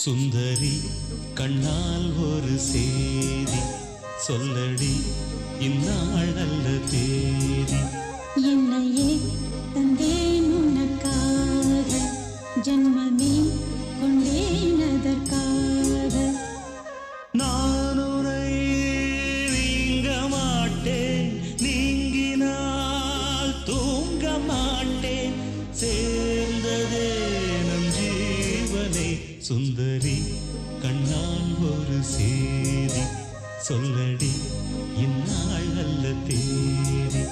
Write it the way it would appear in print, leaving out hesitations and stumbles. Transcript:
சுந்தரி கண்ணால் ஒரு சேதி சொல்லடி இந்நாள் நல்ல தேதி. என்னையே தந்தேன் உனக்காக, ஜன்மமே கொண்டேன் அதற்காக. நான் உன்னை நீங்க மாட்டேன், நீங்கினால் தூங்க மாட்டேன், சேர்ந்ததே நம் ஜீவனே. சுந்தரி கண்ணால் ஒரு சேதி சொல்லடி இந்நாள் நல்ல தேதி.